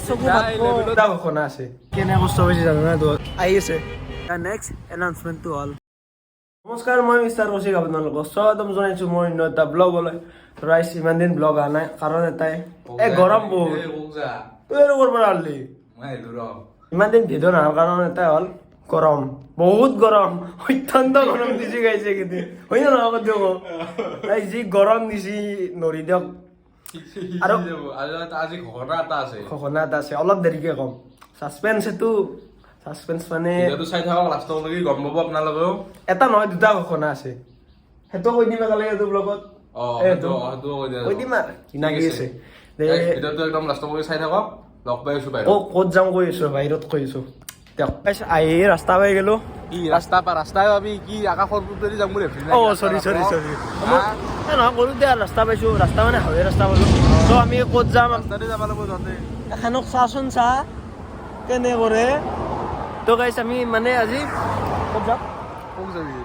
চকু ভাত আছে কেনে কষ্ট হৈছে জানো না তো আহি আছে নেক্সট এনাউন্সমেণ্টটো হ'ল নমস্কাৰ মই মিষ্টাৰ কৌশিক আপোনালোকক স্বাগতম জনাইছোঁ মোৰ অন্য এটা ব্লগলৈ ৰাইজ ইমান দিন ব্লগ অহা নাই কাৰণ এটাই গৰম বহুত তই আৰু ক'ৰ পৰা আনিলি ইমান দিন ভিডিঅ' নহোৱাৰ কাৰণ এটাই হ'ল গৰম বহুত গৰম অত্যন্ত গৰম দিছে গাইছে কিন্তু হয় না নহয় দিয়ক যি গৰম দিছে নৰি দিয়ক আৰু আজি ঘটনা এটা আছে অলপ দেৰিকে ক'ম সাসপেন্স এটো সাসপেন্স মানে এটো চাই থাকক লাষ্টলৈকে গম পাব আপোনালোকেও এটা নহয় দুটা ঘটনা আছে হেতো কৈ দিম একালে এটো ব্লগত এটো কৈ দিম আৰু কিনাকি আছে এটো একদম লাষ্টলৈকে চাই থাকক লগ পাই আছো বাইৰত ক'ত যাম কৈ আছো বাইৰত কৈ আছো গাইছ আহি ৰাস্তা পাই গেলো কি ৰাস্তা ভাবি কি আকাশৰ পুতেৰি যাম বুলি ভাবিছিলা সৰি নহয় কৰো দে ৰাস্তা পাইছো ৰাস্তা মানে হাৱে ৰাস্তা পালো তো আমি ক'ত যাম ৰাস্তাতে যাব লাগিব যাতে এখানক চাচোন চা কেনে কৰে তো গাইছ আমি মানে আজি ক'ত যাম ক'ত যাবি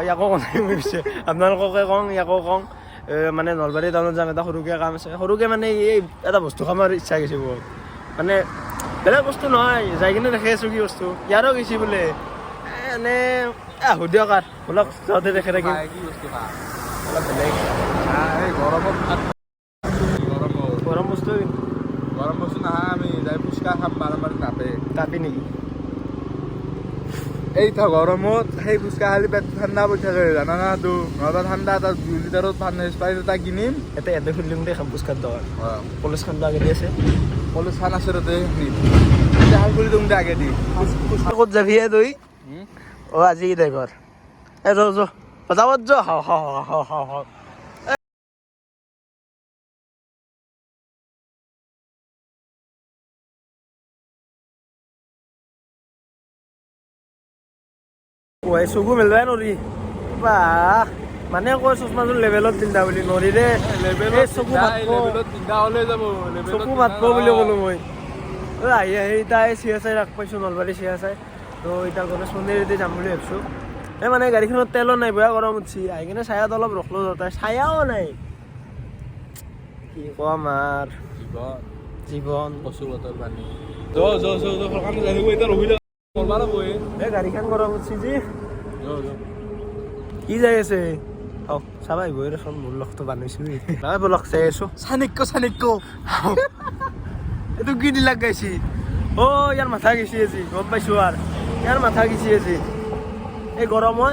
ইয়াকো কৈছে আপোনালোককে কওঁ ইয়াকো কওঁ মানে নলবাৰী টাউনত যাম এটা সৰুকৈ কাম আছে সৰুকৈ মানে এই এটা বস্তু খাবৰ ইচ্ছা গৈছে বহুত মানে বেলেগ বস্তু নহয় যাই কিনে দেখি আছোঁ কি বস্তু ইয়াৰো গৈছে বোলে এনে আহো দিয়ক আৰু অলপ যাওঁতে দেখি থাকিম অলপ বেলেগ গৰম বস্তু নহয় আমি যাই ফুচকা খাম বাৰম্বাৰ তাপি নেকি এই গৰমত সেই ফুচকা খালি পেট ঠাণ্ডা পৰি থাকে জানা না তো নহ'লে ঠাণ্ডা এটা 2 লিটাৰত স্প্ৰাইট এটা কিনিম এতে খুলিম দে খাম ফুচকাৰ দোকান কলেজখন আগেদি আছে কলেজ খান আছে তাতে হাল কৰি দিম দে আগেদি ক'ত যাবি তই আজি দে ঘৰ বজাবত য চকু মেলবাই নৰি বা মানে কৈ চশমাযোৰ লেভেলত পিন্ধা বুলি নৰি দে চকু মাতব বুলি ক'লো মই আহি তাই চিয়া চাই ৰাখ পাইছোঁ নলবাৰী চিয়া চাই তো এতিয়া গণেশ মন্দিৰেদি যাম বুলি ভাবিছোঁ এই মানে গাড়ীখনত তেলো নাই বেয়া গৰম উঠছি আহি কিনে চায়াত অলপ ৰখলো তাই চায়াও নাই কি কম আৰু জীৱন এই গাড়ীখন গৰম উঠছি যি কি যাই আছে চাবা আহিব এখন মোৰ লগতো বান্ধিছো নাই বলক চাই আছো চানিক্য এইটো কি দিলাক গাইছি ইয়াৰ মাথা গেছি আজি গম পাইছো আৰু ইয়াৰ মাথা গেছি আজি এই গৰমত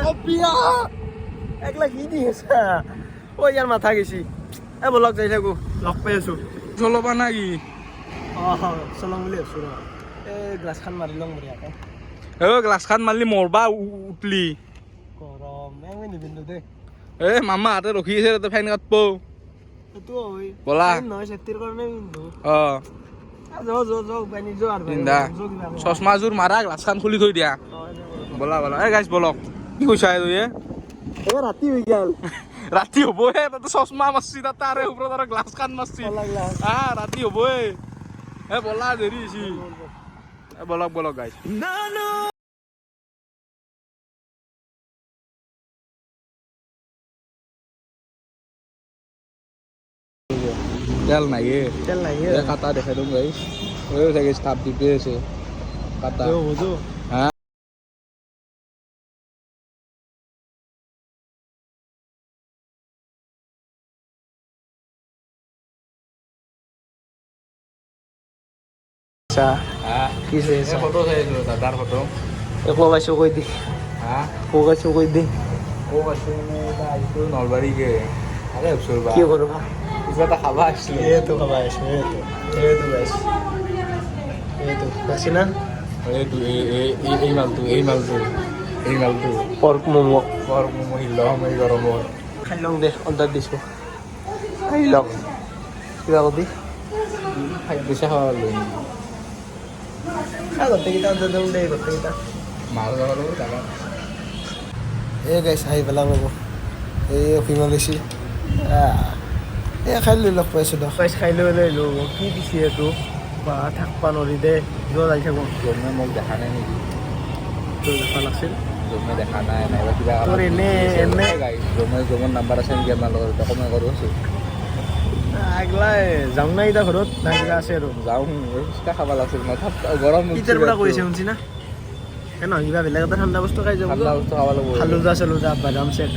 একলা কি দি আছা ইয়াৰ মাথা গেছি বলক যাই থাকো লগ পাই আছো চলাবা না কি চলাম বুলি ভাবছো ৰ গ্লাছখন মাৰি লওঁ বঢ়িয়াকে গ্লাছখন মাৰিলি মৰবা উঠলি গৰম নিপিন্ধো দে মামা হাতে ৰখি আছে তাতে ফাইন কাটব বলা চশমাযোৰ মাৰা গ্লাছখন খুলি থৈ দিয়া বলা গাইছ বলক কি কৈছা ৰাতি হৈ গেল ৰাতি হ'বহে তাতে চশমা মাৰছি তাৰে ওপৰত আৰু গ্লাছখন মাৰছি ৰাতি হ'বই বলা দেৰি হৈছে বলক গাইছ তেল নাই কাটা দেখাই দিম গাইছ চাগে ষ্টাফ ডিউটি আছে কাটা হা কি ফটো চাই আছো দাদাৰ ফটো একো পাইছো কৈ দি কৈছো কৈ দি আহিছো নলবাৰীকে কি কৰো কিবা এটা খাবা আহিছিল এইটো খাবা আহিছো এইটো পাইছি না এই মালটো পৰ্ক ম'ম' হিল্লাম এই গৰমত খাই লওঁ দে অৰ্ডাৰ দিছোঁ খাই লওক কিবা কবি খাদ্য খাব লৈ গোটেইকেইটা অৰ্ডাৰ দিওঁ দে গোটেইকেইটা মাল যাব এই গাইছ আহি পেলাম ৰ'ব এই অফিমা লৈছি খাই লৈ লগ পাইছোঁ দক খাই লৈ কি দিছে এইটো বা থাকবা নৰি দে যাই থাকোঁ জমে মোক দেখা নাই নেকি তোৰ দেখা নাছিল জমে দেখা নাই নাইবা কিবা তোৰ এনে জমৰ নাম্বাৰ আছে নেকি আপোনাৰ লগত কমে কৰোঁ আগলাই যাওঁ না এতিয়া ঘৰত না কিবা আছে আৰু যাওঁ ফুচকা খাব লাগিছিল মাথা গৰম ইটাৰ পৰা কৈছে শুনছি না নহয় কিবা বেলেগ এটা ঠাণ্ডা বস্তু খাই যাব ঠাণ্ডা বস্তু খাব লাগিব ফালুদা চালুদা বাদাম চেক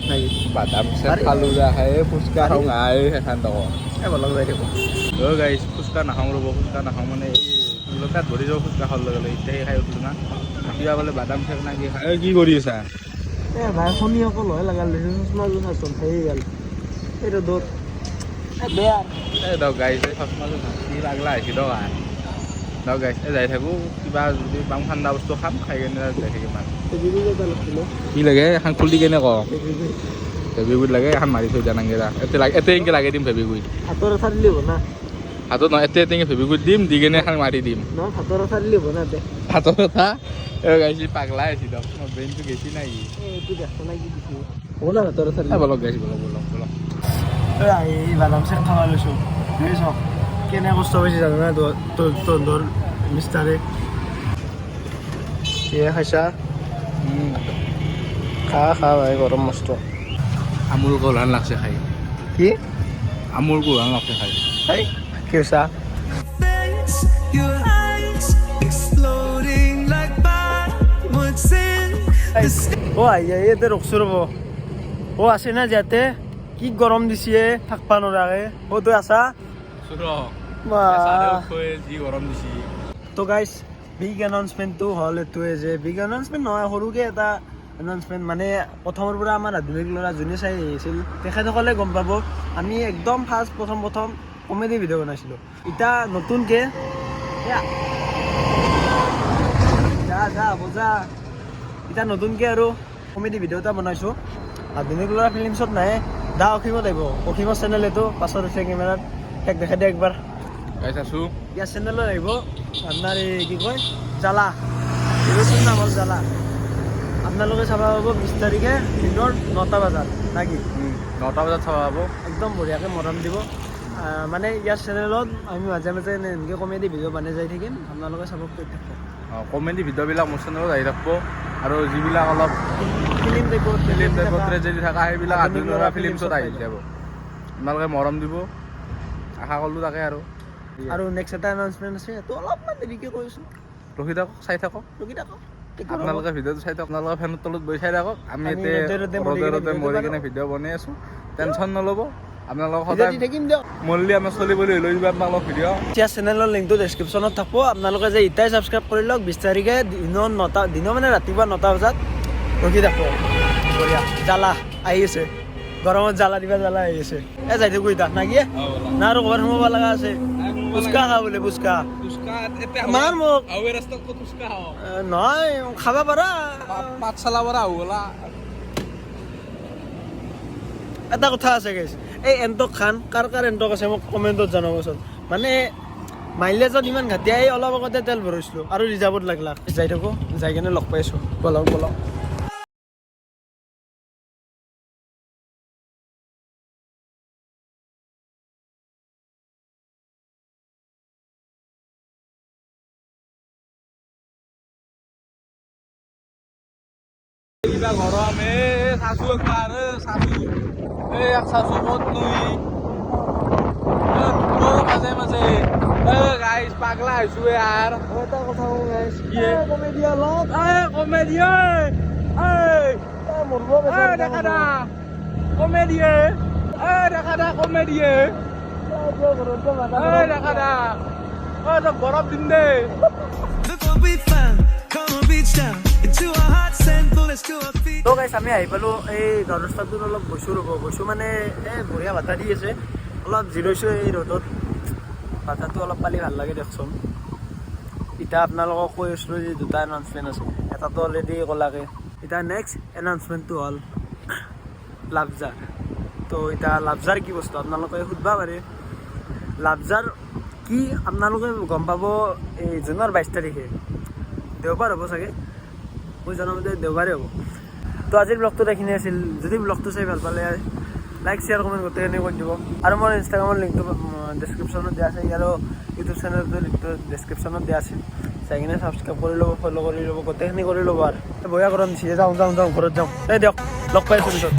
নাকি বাদাম চেক ফালুদা খাই ফুচকা খাওঁ আই সেইখান টকা বলক যাই থাকোঁ গাইছ ফুচকা নাখাওঁ ৰ'ব ফুচকা নাখাওঁ মানে এই লোটাত ভৰি যাব ফুচকা খাব লগে এতিয়া খাই উঠিলোঁ না কিবা বোলে বাদাম চেক না কি খাই কি কৰি আছা ভাই শুনি অকল হয় লগাল চচমাযোৰ চাচোন সেই গ'ল এইটো দূৰ বেয়া এই দক গাইছ এই চচমাযোৰ কি লাগলা আহিছে দক দক গাইছ এই যাই থাকোঁ কিবা যদি পাম ঠাণ্ডা বস্তু খাম খাই কেনে যাই থাকিম কি লাগে এখন খুলি কেনে ক ফেব্ৰিকুইড লাগে এখন মাৰি থৈ দিয়া নাগে এতে এনেকৈ লাগে দিম ফেব্ৰিকুইড হাতৰ আঠা দিলে হ'ব না হাতত নহয় এতে এতেকৈ ফেব্ৰিকুইড দিম দি কেনে এখন মাৰি দিম নহয় হাতৰ আঠা দিলে হ'ব না দে হাতৰ কথা গাইছি পাগলা আছি দক মোৰ ব্ৰেইনটো গেছি নাই এইটো দেখা নাই কি দিছে হ'ব না হাতৰ আঠা বলক গাইছি বলক বলক বলক এই বাদাম চেক খাব লৈছোঁ সেই চাওক কেনে কষ্ট পাইছে জানো না তোৰ মিষ্টাৰে কিহে খাইছা খা ভাই গৰম মস্ত আমুল গোলহান লাগছে খাই কি আমুল গোলহান লাগছে খাই এই কি কৈছা ইয়াতে ৰখছোঁ ৰ'ব আছে না ইয়াতে কি গৰম দিছে থাকবা নোৱাৰে তই আছা যি গৰম দিছে তো গাইজ বিগ এনাউন্সমেণ্টটো হ'ল এইটোৱে যে বিগ এনাউন্সমেণ্ট নহয় সৰুকৈ এটা এনাউন্সমেণ্ট মানে প্ৰথমৰ পৰা আমাৰ আধুনিক ল'ৰা যোনে চাই আহিছিল তেখেতসকলে গম পাব আমি একদম ফাৰ্ষ্ট প্ৰথম কমেডি ভিডিঅ' বনাইছিলোঁ এতিয়া নতুনকৈ বজা এতিয়া নতুনকৈ আৰু কমেডি ভিডিঅ' এটা বনাইছোঁ আধুনিক ল'ৰা ফিল্মছত নাহে অসীমত আহিব অসীমৰ চেনেল এইটো পাছত আছে কেমেৰাত তাক দেখাই দিয়ে একবাৰ ইয়াৰ চেনেলত আহিব আপোনাৰ এই কি কয় জ্বালা ভিডিঅ'টোৰ নাম হ'ল জ্বালা আপোনালোকে চাব পাব 20 তাৰিখে দিনৰ 9টা বজাত নাকি 9টা বজাত চাব পাব একদম বঢ়িয়াকৈ মৰম দিব মানে ইয়াৰ চেনেলত আমি মাজে মাজে এনেকৈ কমেডি ভিডিঅ' বনাই যাই থাকিম আপোনালোকে চাব কৈ থাকিব কমেডি ভিডিঅ'বিলাক মোৰ চেনেলত আহি থাকিব আৰু যিবিলাক অলপ ফিল্ম টাইপত ট্ৰেজেডি থকা সেইবিলাক আধুনিক ল'ৰা ফিল্মছত আহি যাব আপোনালোকে মৰম দিব আশা কৰিলোঁ তাকে আৰু নেক্সট এটা এনাউন্সমেণ্ট আছে সেইটো অলপমান দেৰিকৈ কৈছোঁ ৰখি থাকক চাই থাকক আপোনালোকে ভিডিঅ'টো চাই থাকক আপোনালোকে ফেনৰ তলত বহি চাই থাকক আমি এতিয়া ৰ'দে মৰি কিনে ভিডিঅ' বনাই আছোঁ টেনশ্যন নল'ব আপোনালোকক সদায় মল্লি আমাৰ চলিবলৈ লৈ যাব আপোনালোক ভিডিঅ' এতিয়া চেনেলৰ লিংকটো ডেছক্ৰিপশ্যনত থাকিব আপোনালোকে যে এতিয়াই ছাবস্ক্ৰাইব কৰি লওক 20 তাৰিখে দিনৰ মানে ৰাতিপুৱা 9টা বজাত ৰখি থাকোঁ বঢ়িয়া জ্বালা আহি আছে গৰমত জ্বালা দিবা জ্বালা আহি আছে যাই থাকোঁ এতিয়া নাকি না আৰু ঘৰত সোমাব লগা আছে ফুচকা খা বোলে ফুচকা মাৰ মোক নহয় খাব পাৰা পাঠশালা পৰা আহোলা এটা কথা আছে গাইছ এই এণ্টক খান কাৰ এণ্টক আছে মোক কমেণ্টত জনাবচোন মানে মাইলেজত ইমান ঘাটিয়াই অলপ আগতে তেল ভৰাইছিলোঁ আৰু ৰিজাৰ্ভত লাগলা যাই থাকোঁ যাই কিনে লগ পাইছোঁ বলক কিবা গৰম চাচু একবাৰ চাচু ক'ত তুই মাজে মাজে গাইছ পাগলা হৈছো ইয়াৰ এটা কথা কওঁ গাইছ কমেডি অলপ কমেডি দেখা দা কমেডি দেখা দা কমেডি দেখা দা গৰম দিন দে তো গাইছ আমি আহি পালোঁ এই ৰাস্তাটোত অলপ গৈছোঁ মানে এই বঢ়িয়া ভাতা দি আছে অলপ জিৰাইছোঁ এই ৰ'দত ভাতাটো অলপ পালি ভাল লাগে দিয়কচোন এতিয়া আপোনালোকক কৈ আছিলোঁ যে দুটা এনাউন্সমেণ্ট আছে এটাতো অলৰেডি ক'লাকে এতিয়া নেক্সট এনাউন্সমেণ্টটো হ'ল লাভজাৰ তো এতিয়া লাভজাৰ কি বস্তু আপোনালোকে সুধিব পাৰে লাভজাৰ কি আপোনালোকে গম পাব এই জুনৰ 22 তাৰিখে দেওবাৰ হ'ব চাগে মই জনামতে দেওবাৰে হ'ব তো আজিৰ ব্লগটোত এইখিনি আছিল যদি ব্লগটো চাই ভাল পালে লাইক শ্বেয়াৰ কমেণ্ট গোটেইখিনি কৰি দিব আৰু মোৰ ইনষ্টাগ্ৰামৰ লিংকটো ডেছক্ৰিপশ্যনত দিয়া আছে আৰু ইউটিউব চেনেলটোৰ লিংকটো ডেছক্ৰিপশ্যনত দিয়া আছে চাই কিনে ছাবস্ক্ৰাইব কৰি ল'ব ফ'ল' কৰি ল'ব গোটেইখিনি কৰি ল'ব আৰু বঢ়িয়া গৰম দিছে যাওঁ ঘৰত যাওঁ এই দিয়ক লগ পাইছোঁ পিছত